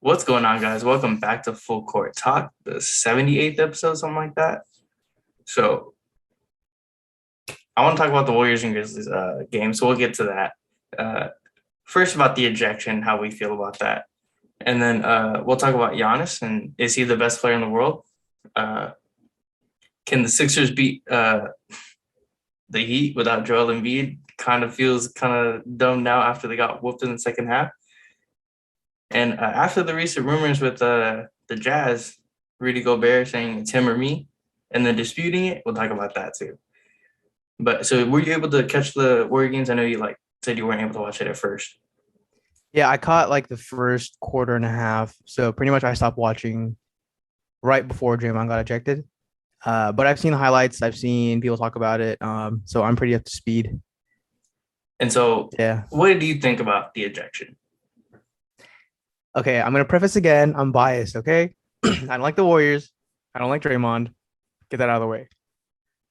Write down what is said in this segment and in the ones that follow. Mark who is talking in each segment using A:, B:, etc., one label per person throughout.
A: What's going on, guys? Welcome back to Full Court Talk, the 78th episode, something like that. So, I want to talk about the Warriors and Grizzlies game, so we'll get to that. Uh, First, about the ejection, how we feel about that. And then we'll talk about Giannis and is he the best player in the world? Uh, can the Sixers beat the Heat without Joel Embiid? Kind of feels kind of dumb now after they got whooped in the second half. And after the recent rumors with the Jazz, Rudy Gobert saying it's him or me, and then disputing it, we'll talk about that too. But so, were you able to catch the Warrior games? I know you said you weren't able to watch it at first.
B: Yeah, I caught like the first quarter and a half. So pretty much I stopped watching right before Draymond got ejected. But I've seen the highlights. I've seen people talk about it. So I'm pretty up to speed.
A: And so,
B: Yeah.
A: what did you think about the ejection?
B: Okay, I'm gonna preface again. I'm biased, okay? I don't like the Warriors. I don't like Draymond. Get that out of the way.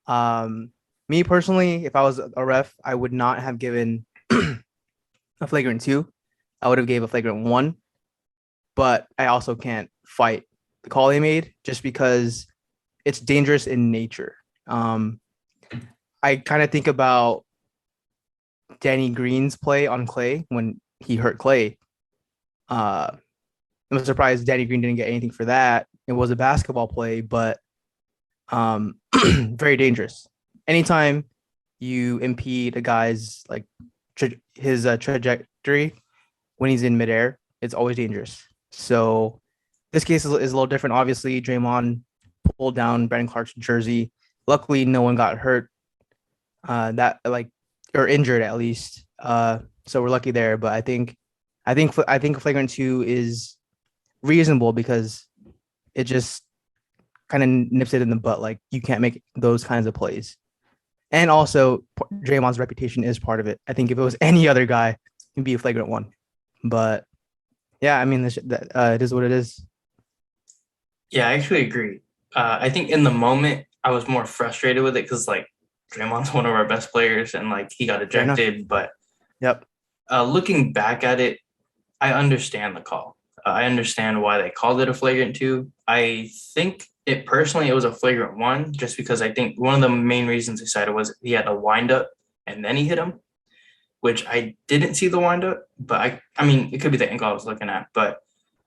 B: Um, Me personally, if I was a ref, I would not have given a flagrant two. I would have gave a flagrant one, but I also can't fight the call they made just because it's dangerous in nature. Um, I kind of think about Danny Green's play on Clay when he hurt Clay. Uh, I'm surprised Danny Green didn't get anything for that. It was a basketball play, but very dangerous. Anytime you impede a guy's like his trajectory when he's in midair, it's always dangerous. So this case is a little different. Obviously, Draymond pulled down Brandon Clark's jersey. Luckily, no one got hurt. That like or injured at least. So we're lucky there. But I think flagrant two is reasonable because it just kind of nips it in the butt. Like you can't make those kinds of plays. And also, Draymond's reputation is part of it. I think if it was any other guy, it'd be a flagrant one. But yeah, I mean, it is what it is.
A: Yeah, I actually agree. I think in the moment I was more frustrated with it because Draymond's one of our best players and he got
B: Fair enough.
A: ejected. But
B: Yep.
A: looking back at it, I understand the call. I understand why they called it a flagrant two. I think it was a flagrant one, just because I think one of the main reasons they cited was he had a wind up and then he hit him, which I didn't see the wind up, but I mean, it could be the angle I was looking at, but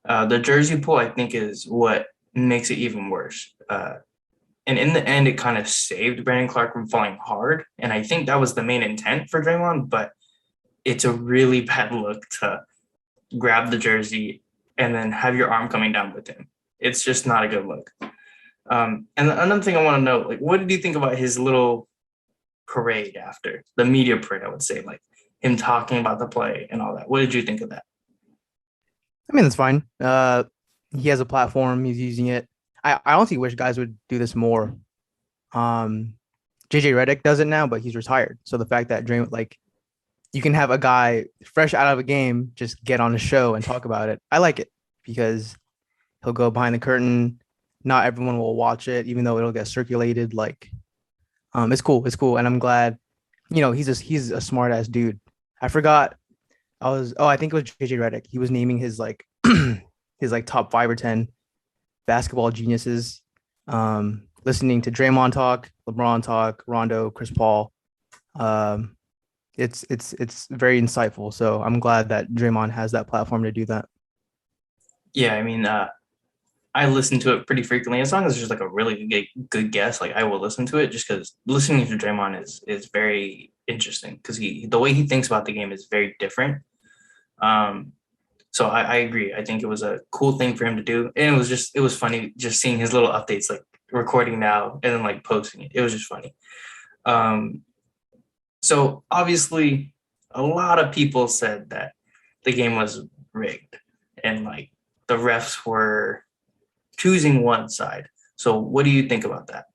A: the jersey pull I think is what makes it even worse. And in the end, it kind of saved Brandon Clark from falling hard, and I think that was the main intent for Draymond. But it's a really bad look to grab the jersey and then have your arm coming down with him. It's just not a good look. And another thing I want to know, what did you think about his little parade after the media parade? I would say, him talking about the play and all that. What did you think of that?
B: I mean, that's fine. He has a platform. He's using it. I honestly wish guys would do this more. Um, JJ Redick does it now, but he's retired. So the fact that you can have a guy fresh out of a game just get on a show and talk about it. I like it because he'll go behind the curtain. Not everyone will watch it, even though it'll get circulated. It's cool. It's cool, and I'm glad. He's a smart ass dude. I forgot. I think it was JJ Redick. He was naming his his top 5 or 10 basketball geniuses. Listening to Draymond talk, LeBron talk, Rondo, Chris Paul. Um, it's very insightful. So I'm glad that Draymond has that platform to do that.
A: Yeah, I mean, I listen to it pretty frequently. As long as it's just a really good guess, I will listen to it just because listening to Draymond is very interesting because the way he thinks about the game is very different. Um, so I agree. I think it was a cool thing for him to do, and it was funny just seeing his little updates, recording now and then posting it. It was just funny. Um, so obviously, a lot of people said that the game was rigged, and the refs were choosing one side. So what do you think about that?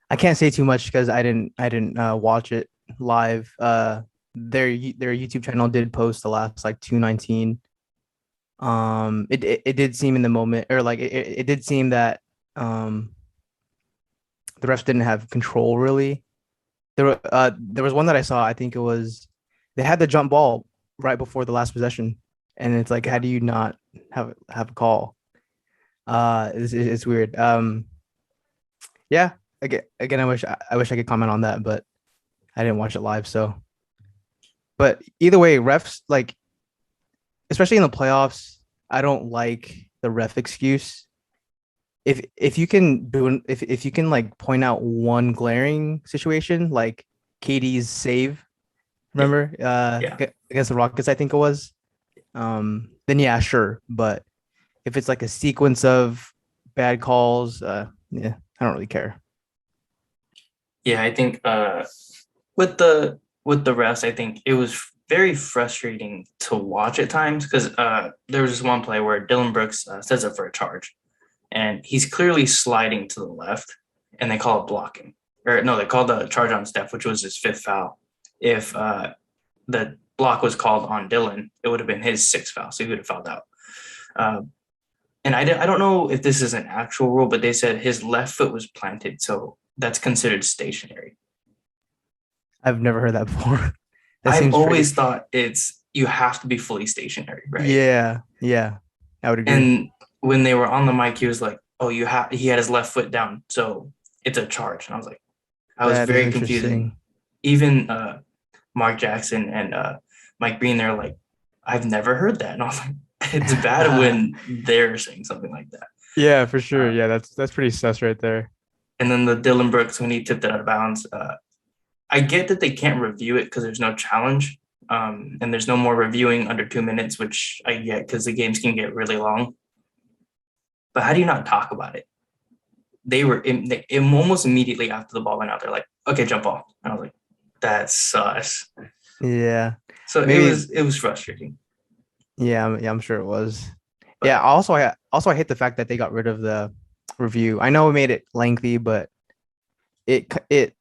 B: I can't say too much because I didn't watch it live. Their YouTube channel did post the last 219. It did seem in the moment, or it did seem that the refs didn't have control really. There was one that I saw. I think it was they had the jump ball right before the last possession, and it's like, how
A: Yeah.
B: do you not have a call? It's weird. Yeah. Again, I wish I could comment on that, but I didn't watch it live. So, but either way, refs like, especially in the playoffs, I don't like the ref excuse. If you can if you can like point out one glaring situation, like KD's save,
A: Yeah.
B: remember,
A: Yeah.
B: against the Rockets, I think it was, then yeah, sure. But if it's like a sequence of bad calls, yeah, I don't really care.
A: Yeah. I think with the refs, I think it was very frustrating to watch at times because there was this one play where Dylan Brooks sets up for a charge and he's clearly sliding to the left, and they call it blocking. Or no, they called the charge on Steph, which was his fifth foul. If the block was called on Dylan, it would have been his sixth foul, so he would have fouled out. Uh, and I don't know if this is an actual rule, but they said his left foot was planted, so that's considered stationary.
B: I've never heard that before. That
A: I've
B: seems pretty.
A: always thought it's you have to be fully stationary, right?
B: Yeah, yeah, I would agree.
A: And when they were on the mic, he was like, "Oh, you have." He had his left foot down, so it's a charge. And I was like, I was
B: That is
A: very confused. And
B: interesting.
A: even Mark Jackson and Mike Breen, they're like, I've never heard that. And I was like, it's bad when they're saying something like that.
B: Yeah, for sure.
A: Uh,
B: Yeah, that's pretty sus right there.
A: and then the Dylan Brooks when he tipped it out of bounds. I get that they can't review it because there's no challenge. And there's no more reviewing under 2 minutes, which I get because the games can get really long. But how do you not talk about it? They were almost immediately after the ball went out. They're like, "Okay, jump ball," and I was like, "That's sus."
B: Yeah,
A: So it
B: maybe.
A: was it was frustrating.
B: Yeah, yeah, I'm sure it was. Yeah.
A: But
B: Also I hate the fact that they got rid of the review. I know it made it lengthy, but it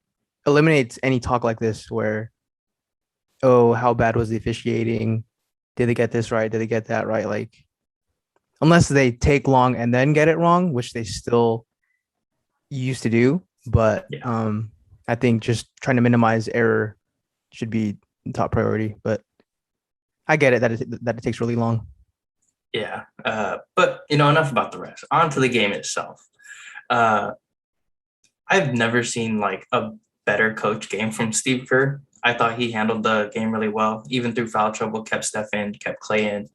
B: eliminates any talk like this where, oh, how bad was the officiating? Did they get this right? Did they get that right? Like, unless they take long and then get it wrong, which they still used to do. But
A: yeah,
B: I think just trying to minimize error should be top priority. But I get it that it takes really long.
A: yeah. But enough about the rest. On to the game itself. Uh, I've never seen like a better coach game from Steve Kerr. I thought he handled the game really well, even through foul trouble, kept Steph in, kept Clay in.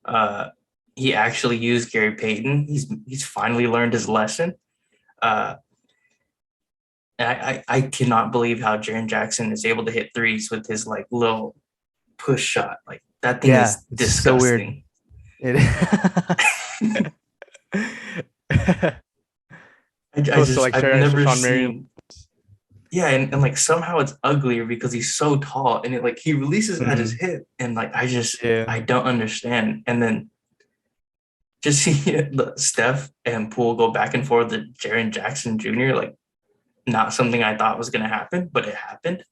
A: Uh, he actually used Gary Payton. He's finally learned his lesson. Uh, and I cannot believe how Jaren Jackson is able to hit threes with his like little push shot. Like that thing
B: Yeah,
A: is
B: it's so weird.
A: disgusting.
B: It
A: I
B: close to
A: just
B: like
A: I've
B: Sharon
A: never
B: Sean Marion.
A: seen. Yeah, and like somehow it's uglier because he's so tall and it like he releases at his
B: Mhm.
A: hip and like
B: Yeah.
A: I don't understand. And then just see the Steph and Poole go back and forth with Jaren Jackson Jr. like not something I thought was gonna happen, but it happened.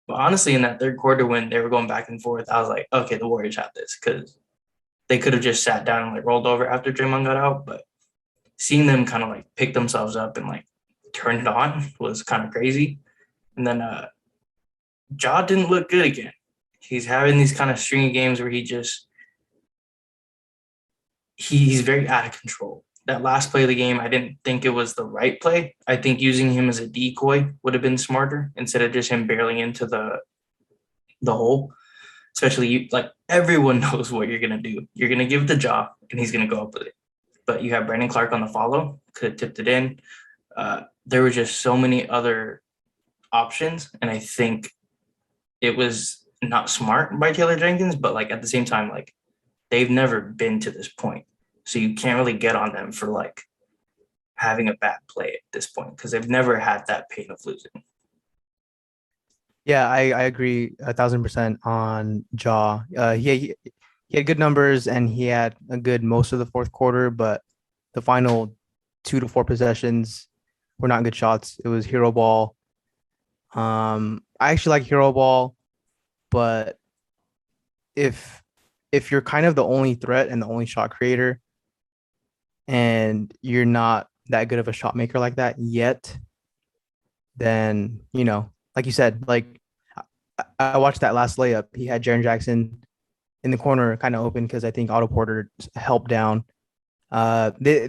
A: But honestly, in that third quarter when they were going back and forth, I was like, okay, the Warriors have this because they could have just sat down and like rolled over after Draymond got out. But seeing them kind of like pick themselves up and like turn it on was kind of crazy. And then Ja didn't look good again. He's having these kind of stringy games where he's very out of control. That last play of the game, I didn't think it was the right play. I think using him as a decoy would have been smarter instead of just him barreling into the hole. Especially you, like everyone knows what you're gonna do. You're gonna give it the job, and he's gonna go up with it. But you have Brandon Clark on the follow, could have tipped it in. There were just so many other options, and I think it was not smart by Taylor Jenkins, but like at the same time, like they've never been to this point, so you can't really get on them for like having a bad play at this point because they've never had that pain of losing.
B: Yeah, I agree 1,000% on Jaw. He had good numbers and he had a good most of the fourth quarter, but the final 2 to 4 possessions were not good shots. It was hero ball. I actually like hero ball, but if if you're kind of the only threat and the only shot creator, and you're not that good of a shot maker like that yet, then like you said, like I watched that last layup. He had Jaren Jackson in the corner kind of open because I think Otto Porter helped down. They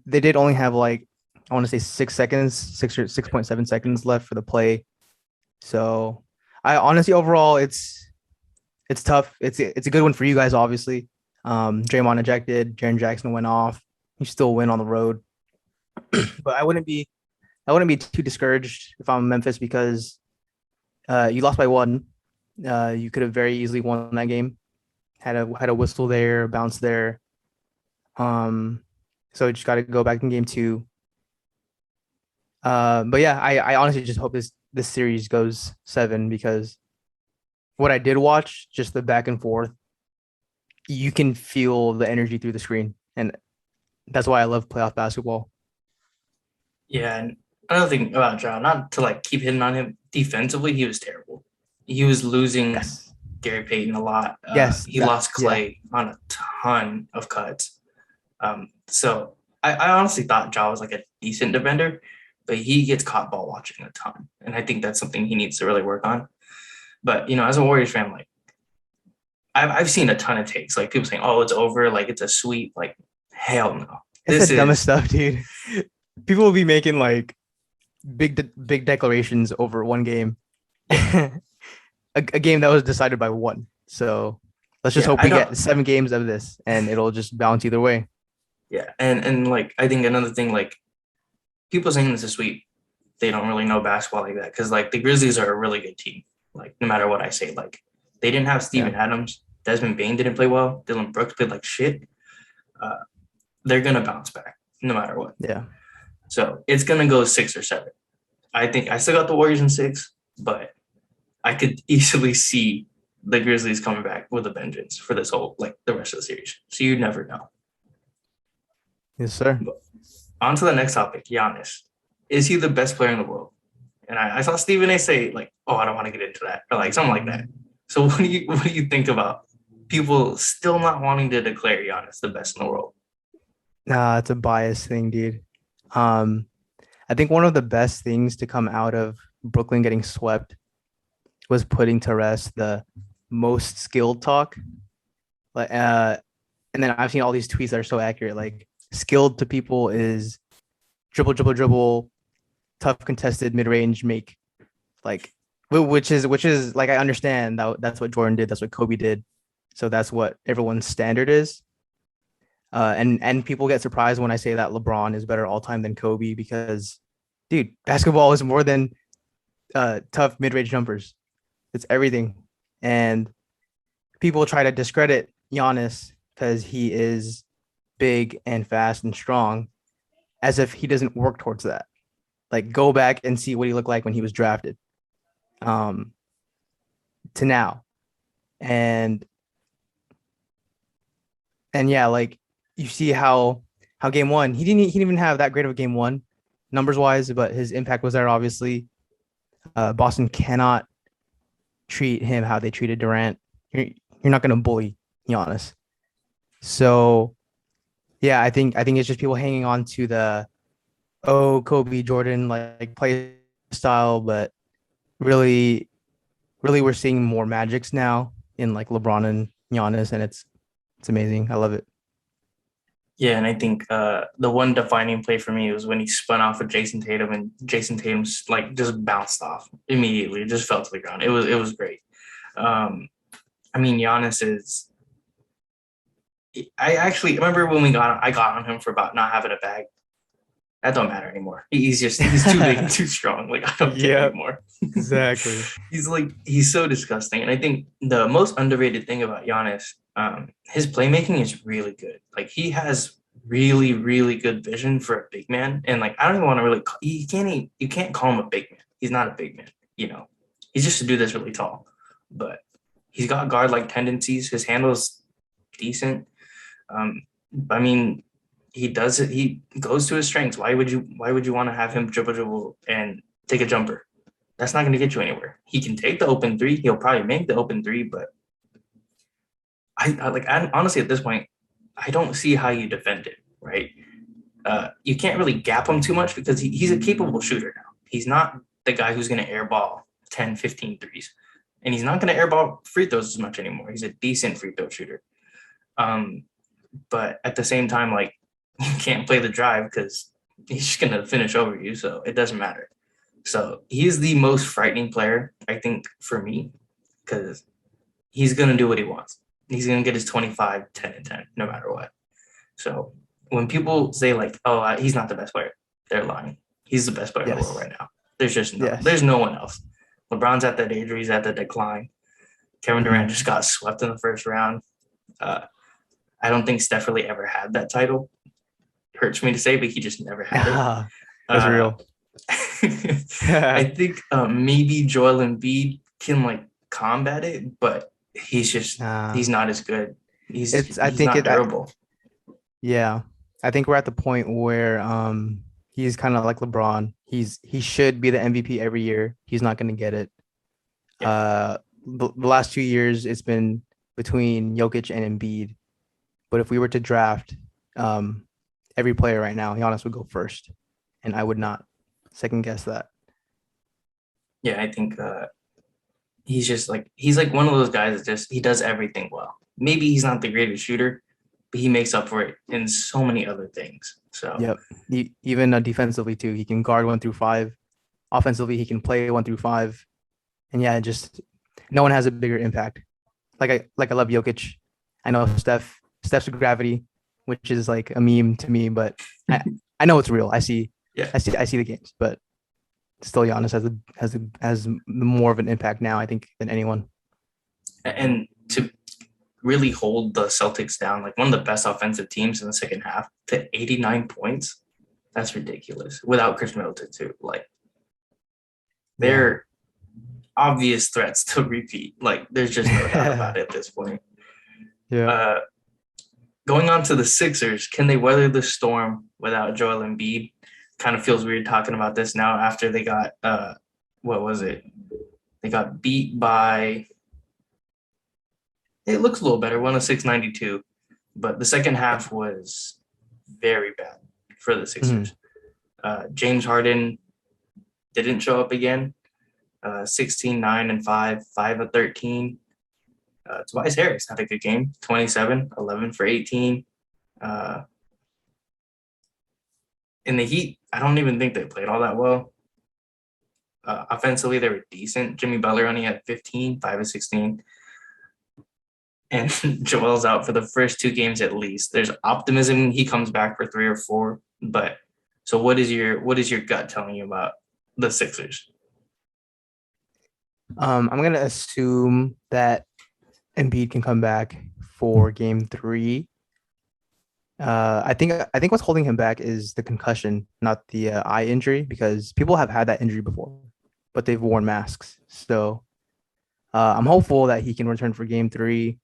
B: did only have like I want to say 6 seconds, 6 or 6.7 seconds left for the play. So I honestly overall it's tough. It's a good one for you guys, obviously. Draymond ejected, Jaren Jackson went off. You still win on the road. But I wouldn't be too discouraged if I'm Memphis because you lost by one. You could have very easily won that game. Had a whistle there, bounce there. So you just got to go back in game two. But yeah, I honestly just hope this series goes seven because what I did watch, just the back and forth, you can feel the energy through the screen, and that's why I love playoff basketball.
A: Yeah, and another thing about Ja, not to like keep hitting on him defensively, he was terrible. He was losing
B: Yes,
A: Gary Payton a lot.
B: yes,
A: He
B: that
A: lost
B: yeah.
A: Clay on a ton of cuts. So I honestly thought Ja was like a decent defender, but he gets caught ball watching a ton, and I think that's something he needs to really work on. But as a Warriors fan, like I've seen a ton of takes, like people saying, "Oh, it's over," like it's a sweep. Like hell no,
B: It's the
A: this
B: dumbest
A: is
B: stuff, dude. People will be making like big declarations over one game,
A: yeah,
B: a game that was decided by one. So let's just
A: yeah.
B: hope
A: I
B: we
A: don't.
B: get 7 games of this, and it'll just bounce either way.
A: Yeah, and like I think another thing, like people saying this is sweep, they don't really know basketball like that because like the Grizzlies are a really good team. Like no matter what I say, like they didn't have
B: Yeah,
A: Steven Adams, Desmond Bain didn't play well, Dylan Brooks played like shit. Uh, they're gonna bounce back no matter what.
B: yeah.
A: So it's gonna go 6 or 7. I think I still got the Warriors in 6, but I could easily see the Grizzlies coming back with a vengeance for this whole like the rest of the series. So you never know.
B: Yes, sir.
A: But on to the next topic, Giannis. Is he the best player in the world? And I saw Stephen A say like, "Oh, I don't want to get into that," or like something like that. So what do you think about people still not wanting to declare Giannis the best in the world?
B: Nah, it's a bias thing, dude. Um, I think one of the best things to come out of Brooklyn getting swept was putting to rest the most skilled talk. Like, and then I've seen all these tweets that are so accurate. Like, skilled to people is dribble, dribble, dribble, tough contested mid range make. Like, which is like I understand that's what Jordan did. That's what Kobe did. So that's what everyone's standard is. And people get surprised when I say that LeBron is better all time than Kobe because, dude, basketball is more than tough mid range jumpers. It's everything. And people try to discredit Giannis because he is big and fast and strong, as if he doesn't work towards that. Like, go back and see what he looked like when he was drafted, um, to now, and yeah, like you see how game one he didn't even have that great of a game one numbers wise, but his impact was there obviously. Boston cannot treat him how they treated Durant. You're not going to bully Giannis. So yeah, I think it's just people hanging on to the Kobe Jordan like play style, but really we're seeing more magics now in like LeBron and Giannis, and it's amazing. I love it.
A: Yeah, and I think the one defining play for me was when he spun off of Jason Tatum, and Jason Tatum's like just bounced off immediately, just fell to the ground. It was great. Um, I mean, Giannis is. I actually remember when I got on him for about not having a bag. That don't matter anymore. He's too big and too strong. Like I don't care
B: Yep,
A: anymore.
B: exactly.
A: He's so disgusting. And I think the most underrated thing about Giannis, his playmaking is really good. Like he has really, really good vision for a big man. And like I don't even want to really you can't call him a big man. He's not a big man, you know. He's just a dude that's really tall. But he's got guard like tendencies. His handle's decent. I mean, he does it. He goes to his strengths. Why would you want to have him dribble and take a jumper? That's not going to get you anywhere. He can take the open three. He'll probably make the open three, but I honestly at this point, I don't see how you defend it, right? You can't really gap him too much because he's a capable shooter now. He's not the guy who's going to airball 10, 15 threes. and he's not going to airball free throws as much anymore. He's a decent free throw shooter. But at the same time, like, you can't play the drive because he's just going to finish over you. So it doesn't matter. So he's the most frightening player, I think, for me, because he's going to do what he wants. He's going to get his 25, 10, and 10, no matter what. So when people say, like, oh, he's not the best player, they're lying. He's the best player in the world right now. There's just there's no one else. LeBron's at that age where he's at the decline. Kevin Durant just got swept in the first round. I don't think Steph really ever had that title. Hurts me to say, but he just never had it.
B: That's real.
A: I think maybe Joel Embiid can like combat it, but he's just he's not as good. He's not durable.
B: I think we're at the point where he's kind of like LeBron. He should be the MVP every year. He's not going to get it. The last 2 years, it's been between Jokic and Embiid. But if we were to draft every player right now, Giannis would go first, and I would not second guess that.
A: Yeah, I think he's like one of those guys that just he does everything well. Maybe he's not the greatest shooter, but he makes up for it in so many other things. So
B: even defensively too, he can guard 1 through 5. Offensively, he can play 1 through 5, and just no one has a bigger impact. Like I love Jokic. I know Steph's gravity, which is like a meme to me, but I know it's real. I see the games, but still Giannis has more of an impact now, I think, than anyone.
A: And to really hold the Celtics down, like one of the best offensive teams in the second half, to 89 points, that's ridiculous. Without Chris Middleton too, like they're obvious threats to repeat. Like there's just no doubt about it at this point.
B: Yeah.
A: Going on to the Sixers, can they weather the storm without Joel Embiid? Kind of feels weird talking about this now after they got what was it? They got beat by. It looks a little better, 106-92, but the second half was very bad for the Sixers. James Harden didn't show up again. 16, 9, and 5, 5 of 13. Tobias Harris had a good game, 27, 11 for 18. In the Heat, I don't even think they played all that well. Offensively, they were decent. Jimmy Butler only had 15, 5 of 16. And Joel's out for the first 2 games at least. There's optimism he comes back for 3 or 4. But so what is your gut telling you about the Sixers?
B: I'm gonna assume that Embiid can come back for game 3. I think what's holding him back is the concussion, not the eye injury, because people have had that injury before, but they've worn masks. So I'm hopeful that he can return for game 3.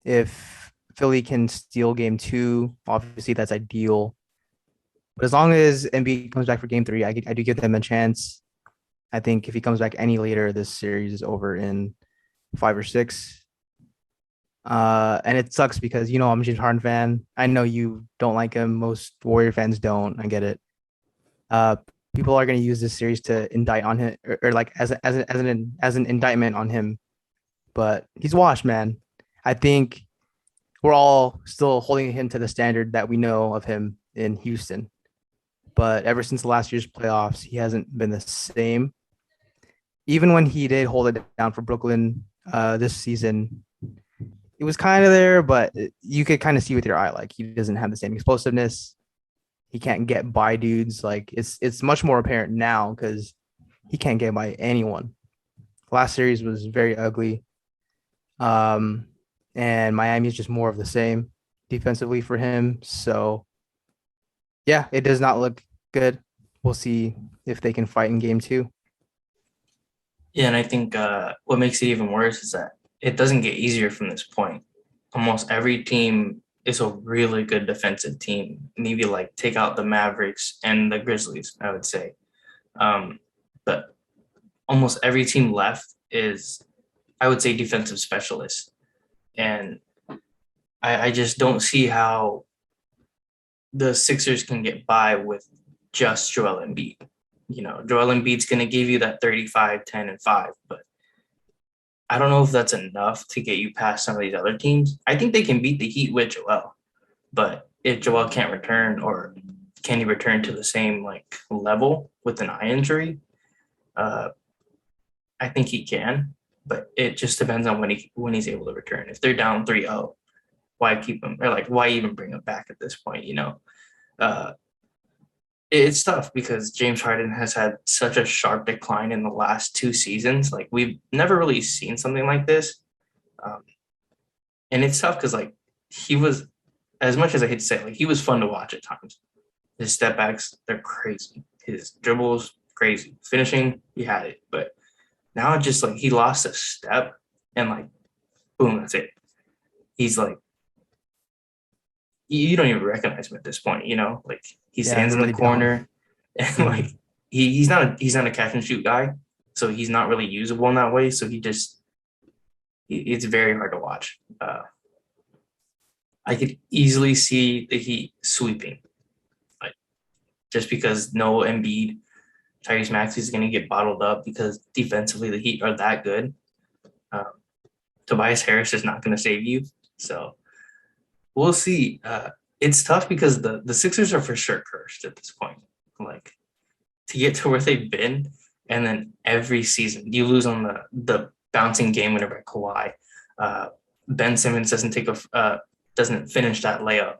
B: If Philly can steal game 2, obviously that's ideal. But as long as Embiid comes back for game 3, I do give them a chance. I think if he comes back any later, this series is over in 5 or 6. And it sucks because, I'm a James Harden fan. I know you don't like him. Most Warrior fans don't. I get it. People are going to use this series to indict on him or like as an indictment on him. But he's washed, man. I think we're all still holding him to the standard that we know of him in Houston. But ever since last year's playoffs, he hasn't been the same. Even when he did hold it down for Brooklyn this season, it was kind of there, but you could kind of see with your eye, like he doesn't have the same explosiveness. He can't get by dudes. Like it's much more apparent now because he can't get by anyone. Last series was very ugly. And Miami is just more of the same defensively for him. So yeah, it does not look good. We'll see if they can fight in game 2.
A: Yeah, and I think what makes it even worse is that it doesn't get easier from this point. Almost every team is a really good defensive team. Maybe like take out the Mavericks and the Grizzlies, I would say. But almost every team left is, I would say, defensive specialists. And I just don't see how the Sixers can get by with just Joel Embiid. Joel Embiid's going to give you that 35, 10, and 5, but I don't know if that's enough to get you past some of these other teams. I think they can beat the Heat with Joel, but if Joel can't return, or can he return to the same like level with an eye injury, uh, I think he can. But it just depends on when he's able to return. If they're down 3-0, why keep him, or like why even bring him back at this point? Uh, it's tough because James Harden has had such a sharp decline in the last 2 seasons. Like we've never really seen something like this. Um, and it's tough because like he was, as much as I hate to say it, like he was fun to watch at times. His step backs, they're crazy. His dribbles, crazy. Finishing, he had it. But now it's just like he lost a step and like boom, that's it. He's like, you don't even recognize him at this point, Like he
B: Yeah,
A: stands
B: you
A: in the
B: really don't.
A: corner and
B: Mhm.
A: like he's not a catch and shoot guy. So he's not really usable in that way. So it's very hard to watch. I could easily see the Heat sweeping, like just because no Embiid, Tyrese Maxey is going to get bottled up because defensively the Heat are that good. Um, Tobias Harris is not going to save you, so we'll see. It's tough because the Sixers are for sure cursed at this point. Like to get to where they've been, and then every season you lose on the bouncing game winner by Kawhi. Uh, Ben Simmons doesn't finish that layup.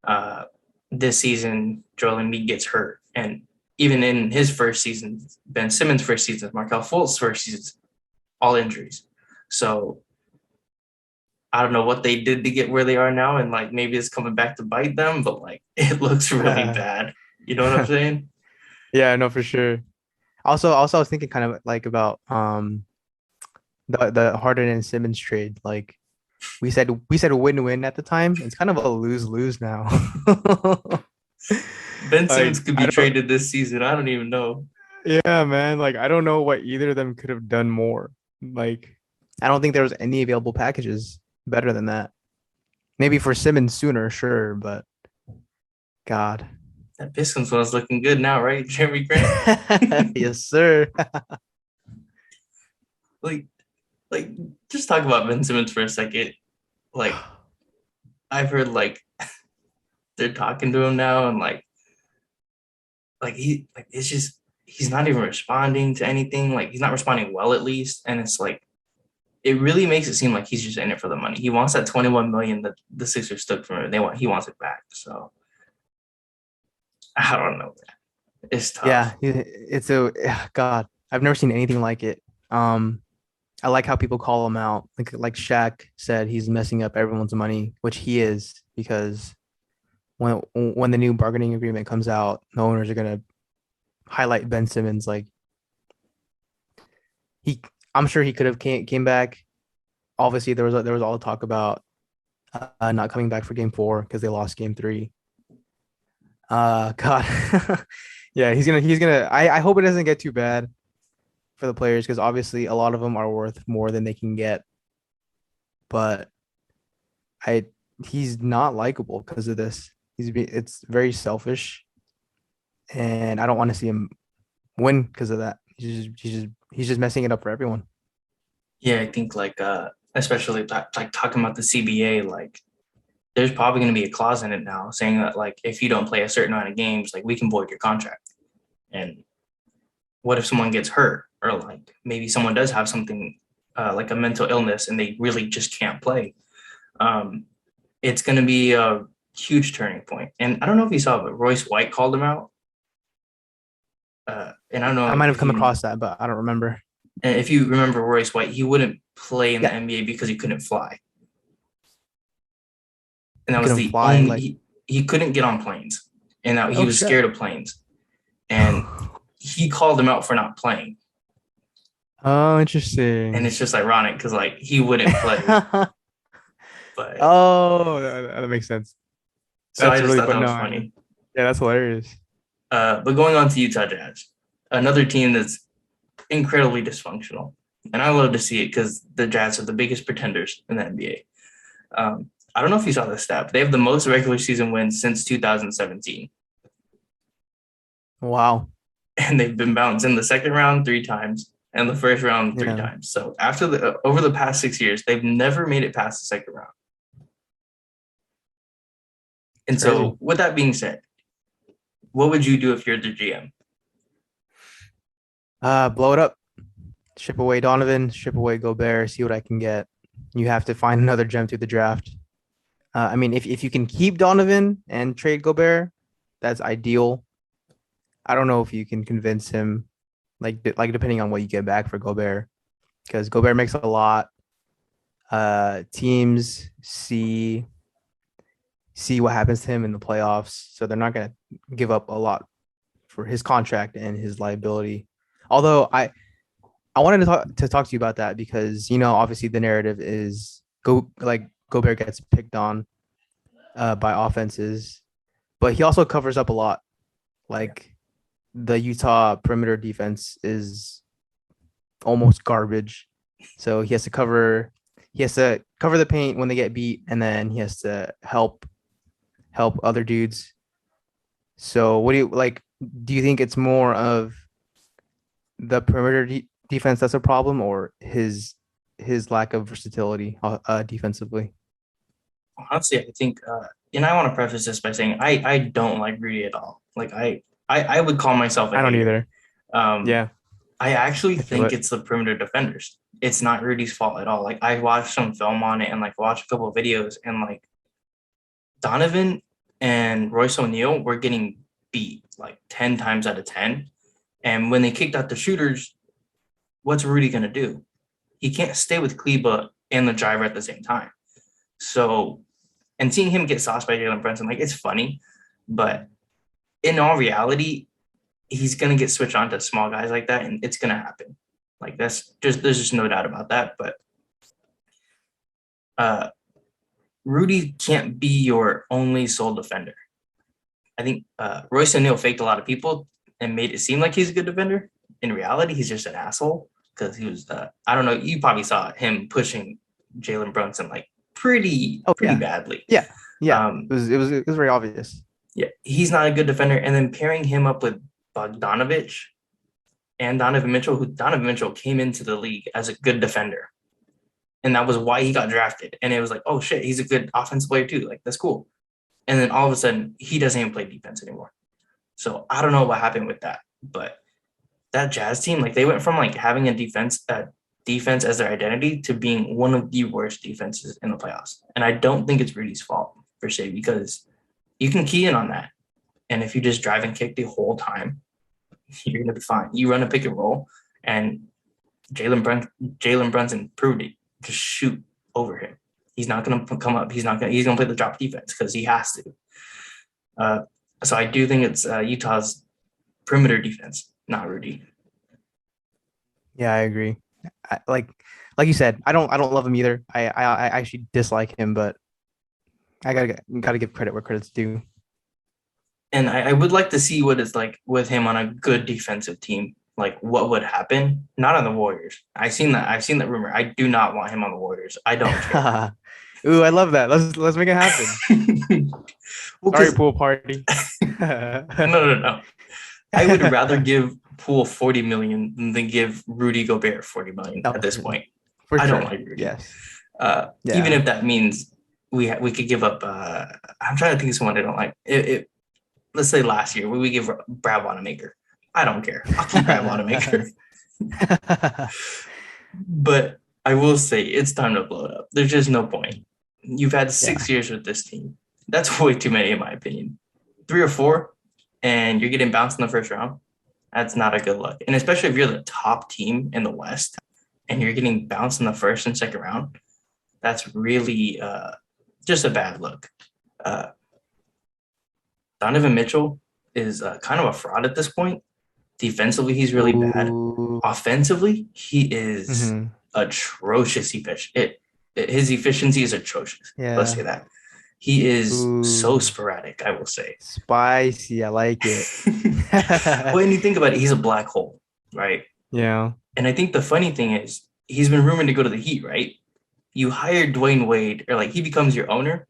A: Uh, this season, Joel Embiid gets hurt, and even in his first season, Ben Simmons' first season, Markelle Fultz's first season, all injuries. So I don't know what they did to get where they are now, and like maybe it's coming back to bite them, but like it looks really bad. You know what I'm saying?
B: Yeah, no, for sure. Also, I was thinking kind of like about the Harden and Simmons trade. Like we said win-win at the time. It's kind of a lose-lose now.
A: Ben Simmons
B: Like
A: could be
B: I don't.
A: traded this season. I don't even know.
B: Yeah, man. Like I don't know what either of them could have done more. Like I don't think there was any available packages better than that. Maybe for Simmons sooner, sure, but God.
A: That Pistons one's looking good now, right? Jeremy Grant.
B: Yes, sir.
A: like, like, just talk about Ben Simmons for a second. Like, I've heard like they're talking to him now, and it's just he's not even responding to anything. Like, he's not responding well, at least, and it's like it really makes it seem like he's just in it for the money. He wants that 21 million that the Sixers took from him. He wants it back. So I don't know. It's
B: Yeah,
A: tough.
B: it's a God. I've never seen anything like it. Um, I like how people call him out. Like Shaq said, he's messing up everyone's money, which he is because when the new bargaining agreement comes out, the owners are gonna highlight Ben Simmons. Like he, I'm sure he could have came back. Obviously, there was all the talk about not coming back for Game 4 because they lost Game 3. God, yeah, he's gonna. I hope it doesn't get too bad for the players because obviously a lot of them are worth more than they can get. But I he's not likable because of this. It's very selfish, and I don't want to see him win because of that. He's just messing it up for everyone.
A: Yeah, I think especially like talking about the CBA, like there's probably going to be a clause in it now saying that like if you don't play a certain amount of games, like we can void your contract. And what if someone gets hurt, or like maybe someone does have something like a mental illness and they really just can't play? Um, it's going to be a huge turning point. And I don't know if you saw, but Royce White called him out. And I don't
B: I
A: know
B: might have come across that, but I don't remember.
A: if you remember Royce White, he wouldn't play in the
B: Yeah,
A: NBA because he couldn't fly, and
B: he
A: that was
B: couldn't
A: the
B: fly.
A: only
B: Like,
A: he couldn't get on planes, and that he
B: oh
A: was
B: shit.
A: scared of planes, and he called him out for not playing.
B: Oh,
A: And
B: interesting.
A: it's just ironic because like he wouldn't play, but
B: Oh, that makes sense.
A: so I
B: That's
A: just
B: really,
A: thought
B: but
A: that was
B: no,
A: funny.
B: yeah, that's hilarious.
A: But going on to Utah Jazz, another team that's incredibly dysfunctional, and I love to see it because the Jazz are the biggest pretenders in the NBA. I don't know if you saw this stat, but they have the most regular season wins since 2017,
B: Wow.
A: and they've been bounced in the second round 3 times, and the first round 3
B: Yeah.
A: times. So over the past 6 years, they've never made it past the second round. And
B: It's crazy.
A: so with that being said, what would you do if you're the GM?
B: Blow it up. Ship away Donovan, ship away Gobert, see what I can get. You have to find another gem through the draft. I mean, if you can keep Donovan and trade Gobert, that's ideal. I don't know if you can convince him, like depending on what you get back for Gobert, because Gobert makes a lot. Teams see what happens to him in the playoffs, so they're not gonna give up a lot for his contract and his liability. Although I wanted to talk to you about that because obviously the narrative is Gobert gets picked on by offenses, but he also covers up a lot. Like the Utah perimeter defense is almost garbage, so he has to cover the paint when they get beat, and then he has to help other dudes. So what do you like? Do you think it's more of the perimeter defense that's a problem, or his lack of versatility defensively?
A: Honestly, I think, and I want to preface this by saying I don't like Rudy at all. Like I would call myself a
B: I don't
A: hater.
B: either. Yeah,
A: I actually
B: I feel
A: think
B: it.
A: it's the perimeter defenders. It's not Rudy's fault at all. Like I watched some film on it and like watched a couple of videos, and like Donovan and Royce O'Neal were getting beat like 10 times out of 10. And when they kicked out the shooters, what's Rudy gonna do? He can't stay with Kleba and the driver at the same time. So, and seeing him get sauced by Jalen Brunson, like it's funny, but in all reality, he's gonna get switched on to small guys like that, and it's gonna happen. Like there's just no doubt about that. But Rudy can't be your only sole defender. I think Royce O'Neal faked a lot of people and made it seem like he's a good defender. In reality, he's just an asshole because he was. I don't know. You probably saw him pushing Jalen Brunson like pretty
B: Oh yeah,
A: badly.
B: yeah, yeah.
A: Um,
B: It was very obvious.
A: yeah, he's not a good defender. And then pairing him up with Bogdanovich and Donovan Mitchell, who Donovan Mitchell came into the league as a good defender. And that was why he got drafted. And it was like, oh shit, he's a good offensive player too. Like, that's cool. And then all of a sudden, he doesn't even play defense anymore. So I don't know what happened with that. But that Jazz team, like they went from like having a defense as their identity to being one of the worst defenses in the playoffs. And I don't think it's Rudy's fault per se, because you can key in on that. And if you just drive and kick the whole time, you're going to be fine. You run a pick and roll, and Jalen Brunson proved it. Just shoot over him. He's not going to come up. He's going to play the drop defense because he has to. So I do think it's Utah's perimeter defense, not Rudy.
B: Yeah, I agree. Like you said, I don't love him either. I actually dislike him, but I gotta give credit where credit's due.
A: And I would like to see what it's like with him on a good defensive team. Like what would happen? Not on the Warriors. I've seen that rumor. I do not want him on the Warriors. I don't care.
B: Ooh, I love that. Let's make it happen.
A: Well,
B: Sorry, pool party.
A: No. I would rather give Poole $40 million than give Rudy Gobert $40 million at this point.
B: For
A: I
B: sure.
A: don't like Rudy.
B: Yes.
A: Even if that means we could give up. I'm trying to think of someone I don't like. Let's say last year we give Brad Wanamaker. I don't care. I'll keep Brad Wanamaker. But I will say it's time to blow it up. There's just no point. You've had 6 years with this team. That's way too many, in my opinion. 3 or 4, and you're getting bounced in the first round. That's not a good look. And especially if you're the top team in the West and you're getting bounced in the first and second round, that's really just a bad look. Donovan Mitchell is kind of a fraud at this point. Defensively, he's really bad. Offensively, he is atrocious. His efficiency is atrocious.
B: Yeah.
A: Let's say that. He is so sporadic, I will say.
B: Spicy. I like it.
A: When you think about it, he's a black hole, right?
B: Yeah.
A: And I think the funny thing is he's been rumored to go to the Heat, right? You hired Dwayne Wade, or like he becomes your owner,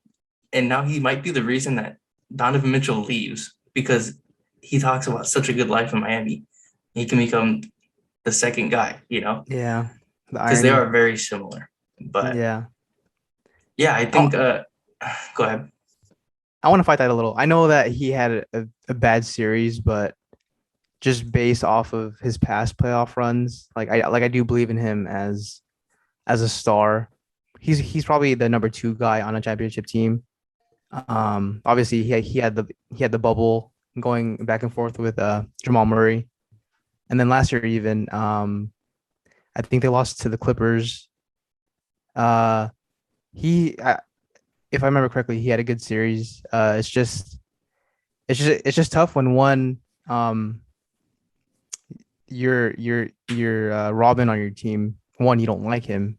A: and now he might be the reason that Donovan Mitchell leaves because he talks about such a good life in Miami. He can become the second guy,
B: Yeah. The
A: because they
B: irony.
A: are very similar. But
B: Yeah.
A: yeah, I
B: I,
A: think go ahead.
B: I want to fight that a little. I know that he had a bad series, but just based off of his past playoff runs, I do believe in him as a star. He's probably the number two guy on a championship team. Obviously he had the bubble going back and forth with Jamal Murray, and then last year even I think they lost to the Clippers. Uh, he if I remember correctly, he had a good series. It's just tough when one you're Robin on your team. One, you don't like him,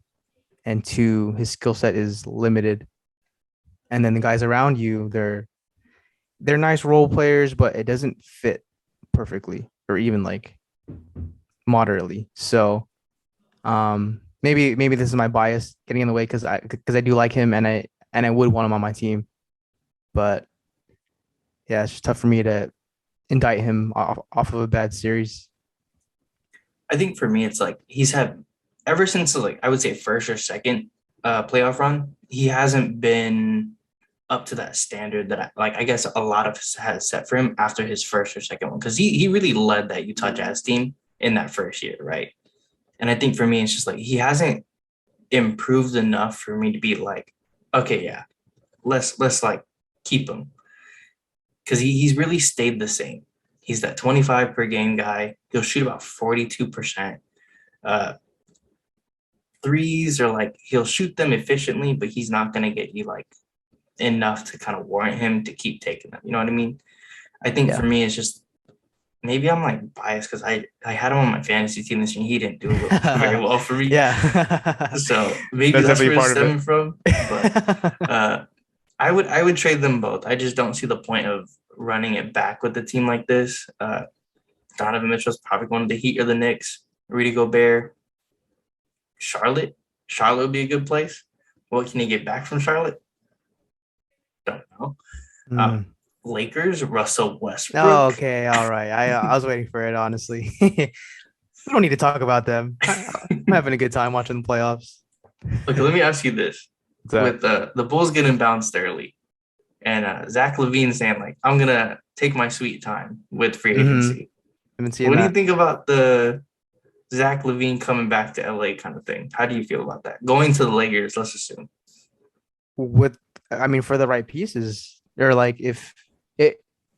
B: and two, his skill set is limited. And then the guys around you, they're nice role players, but it doesn't fit perfectly or even like moderately. So maybe this is my bias getting in the way because I do like him and I would want him on my team. But yeah, it's just tough for me to indict him off of a bad series.
A: I think for me, it's like he's had ever since like I would say first or second playoff run, he hasn't been up to that standard that I guess a lot of us has set for him after his first or second one because he really led that Utah Jazz team in that first year, right? And I think for me, it's just like he hasn't improved enough for me to be like, okay, yeah, let's like keep him because he's really stayed the same. He's that 25 per game guy. He'll shoot about 42%. Uh, threes are like he'll shoot them efficiently, but he's not gonna get you like enough to kind of warrant him to keep taking them. You know what I mean? I think for
B: Yeah.
A: me, it's just maybe I'm like biased because I had him on my fantasy team this year. And he didn't do very well for me,
B: Yeah.
A: so maybe
B: That's
A: that's
B: definitely
A: where it's
B: part of
A: stemming
B: it.
A: from. But I would trade them both. I just don't see the point of running it back with a team like this. Donovan Mitchell's probably going to the Heat or the Knicks. Rudy Gobert, Charlotte. Charlotte would be a good place. What can you get back from Charlotte? Don't know. Uh,
B: Mm.
A: Lakers, Russell
B: Oh,
A: Westbrook.
B: okay, all right. I was waiting for it, honestly. We don't need to talk about them. I'm having a good time watching the playoffs.
A: Okay, let me ask you this:
B: So,
A: with the Bulls getting bounced early, and Zach Levine saying like, "I'm gonna take my sweet time with free
B: mm-hmm.
A: agency."
B: I've been seeing
A: What do you
B: that.
A: think about the Zach Levine coming back to LA kind of thing? How do you feel about that? Going to the Lakers, let's assume.
B: With I mean, for the right pieces, or like it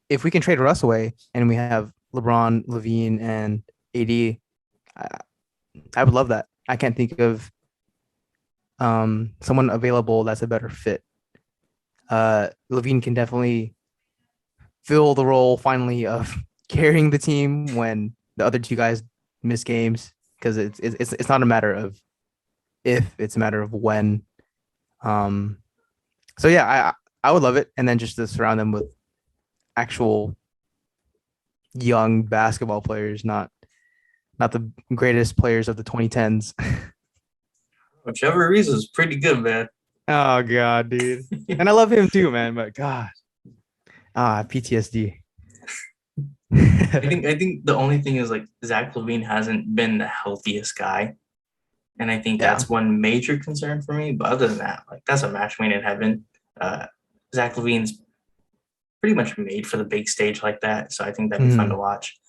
B: if we can trade Russ away and we have LeBron, Levine, and AD, I would love that. I can't think of someone available that's a better fit. Levine can definitely fill the role finally of carrying the team when the other two guys miss games because it's not a matter of if, it's a matter of when. Um, so yeah, I would love it, and then just to surround them with actual young basketball players, not the greatest players of the 2010s.
A: Whichever reason is pretty good, man.
B: Oh god, dude. And I love him too, man, but god. PTSD.
A: I think the only thing is like Zach Levine hasn't been the healthiest guy. And I think
B: Yeah.
A: that's one major concern for me. But other than that, like that's a match made in heaven. Uh, Zach Levine's pretty much made for the big stage like that. So I think that'd be fun to
B: Mhm.
A: watch.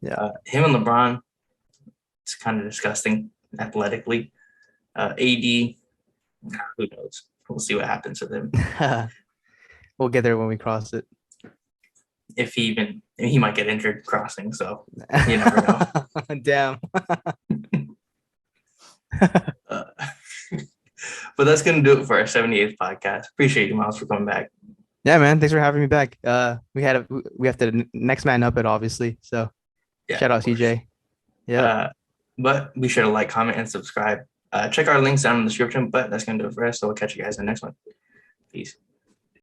B: Yeah.
A: Him and LeBron, it's kind of disgusting athletically. AD, who knows? We'll see what happens with him.
B: We'll get there when we cross it.
A: If he might get injured crossing. So you never know.
B: Damn.
A: Uh, but that's gonna do it for our 78th podcast. Appreciate you, Miles, for coming back.
B: Yeah, man. Thanks for having me back. We have to next man up it, obviously. So
A: Yeah,
B: shout
A: of
B: out
A: course.
B: CJ. Yep.
A: Uh, but be sure to like, comment, and subscribe. Check our links down in the description. But that's gonna do it for us. So we'll catch you guys in the next one. Peace.